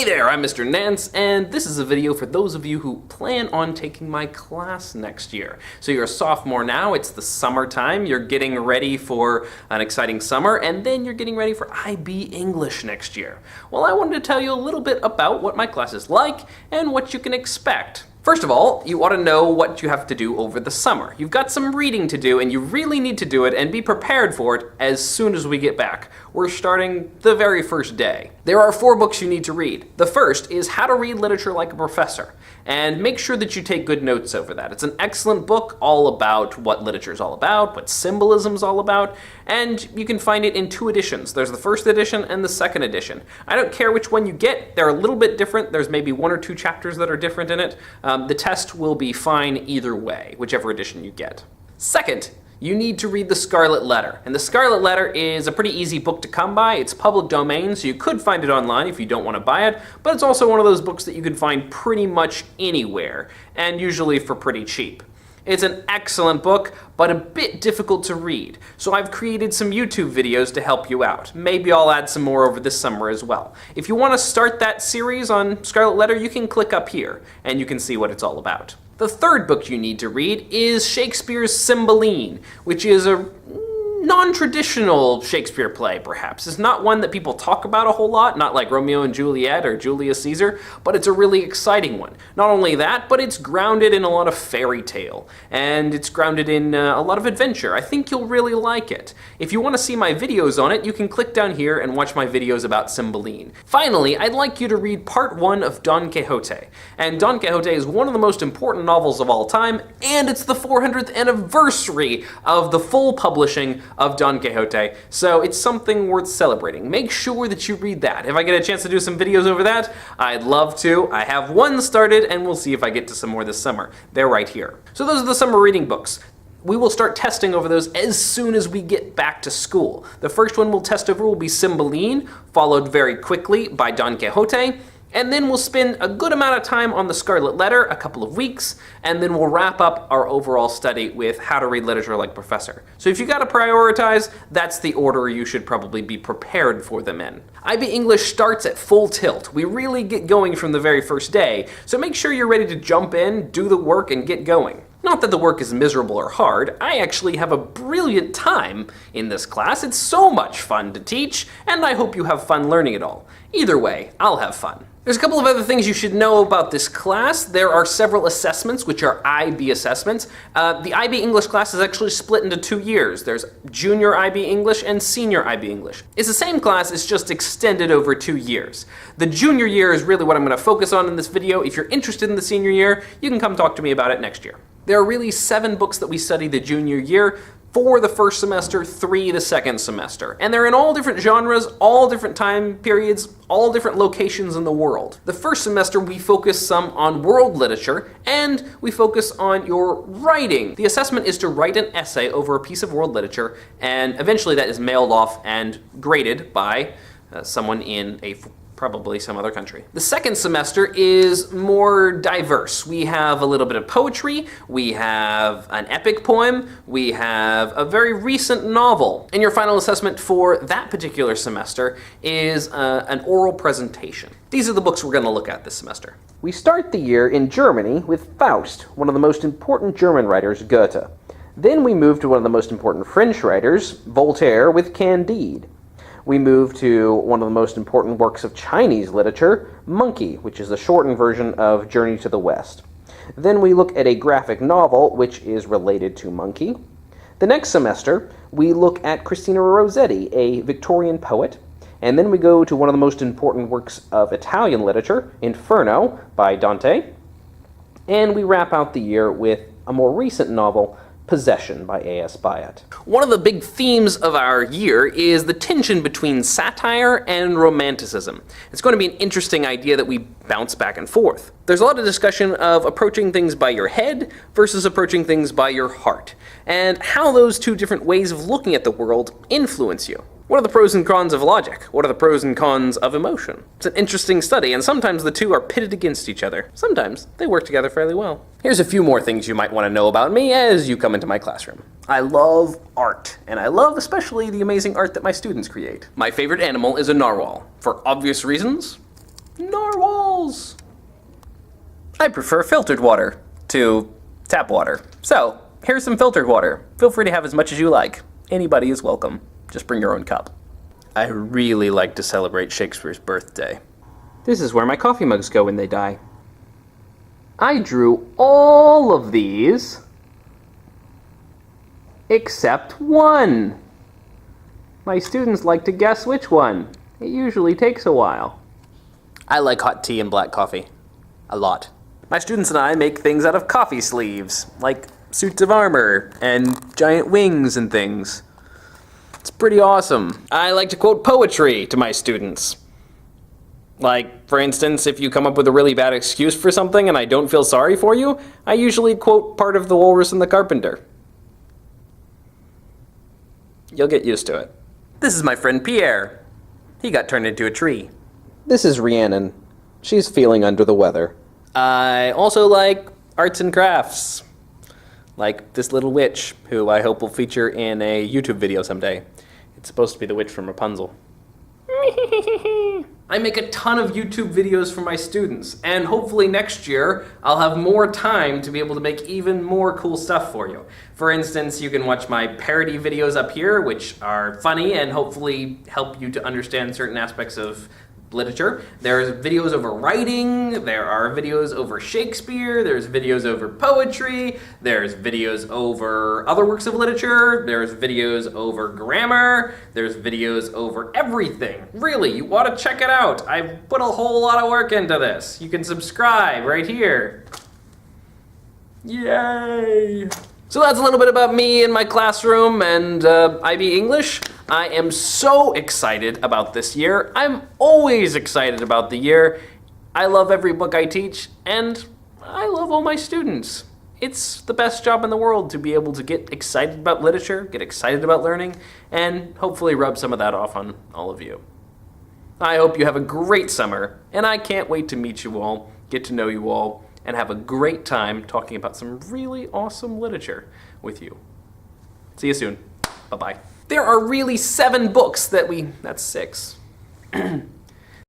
there, I'm Mr. Nance, and this is a video for those of you who plan on taking my class next year. So you're a sophomore now, it's the summertime, you're getting ready for an exciting summer, and then you're getting ready for IB English next year. Well, I wanted to tell you a little bit about what my class is like and what you can expect. First of all, you ought to know what you have to do over the summer. You've got some reading to do, and you really need to do it and be prepared for it as soon as we get back. We're starting the very first day. There are 4 books you need to read. The first is How to Read Literature Like a Professor, and make sure that you take good notes over that. It's an excellent book all about what literature is all about, what symbolism is all about, and you can find it in 2 editions. There's the first edition and the second edition. I don't care which one you get, they're a little bit different. There's maybe 1 or 2 chapters that are different in it. The test will be fine either way, whichever edition you get. Second, you need to read The Scarlet Letter. And The Scarlet Letter is a pretty easy book to come by. It's public domain, so you could find it online if you don't want to buy it, but it's also one of those books that you can find pretty much anywhere, and usually for pretty cheap. It's an excellent book, but a bit difficult to read, so I've created some YouTube videos to help you out. Maybe I'll add some more over this summer as well. If you want to start that series on Scarlet Letter, you can click up here, and you can see what it's all about. The third book you need to read is Shakespeare's Cymbeline, which is a non-traditional Shakespeare play, perhaps. It's not one that people talk about a whole lot, not like Romeo and Juliet or Julius Caesar, but it's a really exciting one. Not only that, but it's grounded in a lot of fairy tale, and it's grounded in a lot of adventure. I think you'll really like it. If you want to see my videos on it, you can click down here and watch my videos about Cymbeline. Finally, I'd like you to read part 1 of Don Quixote. And Don Quixote is one of the most important novels of all time, and it's the 400th anniversary of the full publishing of Don Quixote, so it's something worth celebrating. Make sure that you read that. If I get a chance to do some videos over that, I'd love to. I have 1 started, and we'll see if I get to some more this summer. They're right here. So those are the summer reading books. We will start testing over those as soon as we get back to school. The first one we'll test over will be Cymbeline, followed very quickly by Don Quixote, and then we'll spend a good amount of time on The Scarlet Letter, a couple of weeks, and then we'll wrap up our overall study with How to Read Literature Like a Professor. So if you gotta prioritize, that's the order you should probably be prepared for them in. IB English starts at full tilt. We really get going from the very first day, so make sure you're ready to jump in, do the work, and get going. Not that the work is miserable or hard, I actually have a brilliant time in this class. It's so much fun to teach, and I hope you have fun learning it all. Either way, I'll have fun. There's a couple of other things you should know about this class. There are several assessments, which are IB assessments. The IB English class is actually split into 2 years. There's junior IB English and senior IB English. It's the same class, it's just extended over 2 years. The junior year is really what I'm going to focus on in this video. If you're interested in the senior year, you can come talk to me about it next year. There are really 7 books that we study the junior year. 4 the first semester, 3 the second semester. And they're in all different genres, all different time periods, all different locations in the world. The first semester we focus some on world literature, and we focus on your writing. The assessment is to write an essay over a piece of world literature, and eventually that is mailed off and graded by someone in probably some other country. The second semester is more diverse. We have a little bit of poetry, we have an epic poem, we have a very recent novel. And your final assessment for that particular semester is an oral presentation. These are the books we're going to look at this semester. We start the year in Germany with Faust, one of the most important German writers, Goethe. Then we move to one of the most important French writers, Voltaire, with Candide. We move to one of the most important works of Chinese literature, Monkey, which is the shortened version of Journey to the West. Then we look at a graphic novel, which is related to Monkey. The next semester, we look at Christina Rossetti, a Victorian poet. And then we go to one of the most important works of Italian literature, Inferno, by Dante. And we wrap out the year with a more recent novel, Possession by A.S. Byatt. One of the big themes of our year is the tension between satire and romanticism. It's going to be an interesting idea that we bounce back and forth. There's a lot of discussion of approaching things by your head versus approaching things by your heart, and how those 2 different ways of looking at the world influence you. What are the pros and cons of logic? What are the pros and cons of emotion? It's an interesting study, and sometimes the 2 are pitted against each other. Sometimes they work together fairly well. Here's a few more things you might want to know about me as you come into my classroom. I love art, and I love especially the amazing art that my students create. My favorite animal is a narwhal. For obvious reasons, Narwhals! I prefer filtered water to tap water. So, here's some filtered water. Feel free to have as much as you like. Anybody is welcome. Just bring your own cup. I really like to celebrate Shakespeare's birthday. This is where my coffee mugs go when they die. I drew all of these except one. My students like to guess which one. It usually takes a while. I like hot tea and black coffee. A lot. My students and I make things out of coffee sleeves, like suits of armor and giant wings and things. It's pretty awesome. I like to quote poetry to my students. Like, for instance, if you come up with a really bad excuse for something and I don't feel sorry for you, I usually quote part of The Walrus and the Carpenter. You'll get used to it. This is my friend Pierre. He got turned into a tree. This is Rhiannon. She's feeling under the weather. I also like arts and crafts. Like this little witch, who I hope will feature in a YouTube video someday. It's supposed to be the witch from Rapunzel. I make a ton of YouTube videos for my students, and hopefully next year I'll have more time to be able to make even more cool stuff for you. For instance, you can watch my parody videos up here, which are funny and hopefully help you to understand certain aspects of literature. There's videos over writing, there are videos over Shakespeare, there's videos over poetry, there's videos over other works of literature, there's videos over grammar, there's videos over everything. Really, you ought to check it out. I've put a whole lot of work into this. You can subscribe right here. Yay! So that's a little bit about me and my classroom and IB English. I am so excited about this year. I'm always excited about the year. I love every book I teach, and I love all my students. It's the best job in the world to be able to get excited about literature, get excited about learning, and hopefully rub some of that off on all of you. I hope you have a great summer, and I can't wait to meet you all, get to know you all, and have a great time talking about some really awesome literature with you. See you soon. Bye-bye. There are really 7 books that's 6.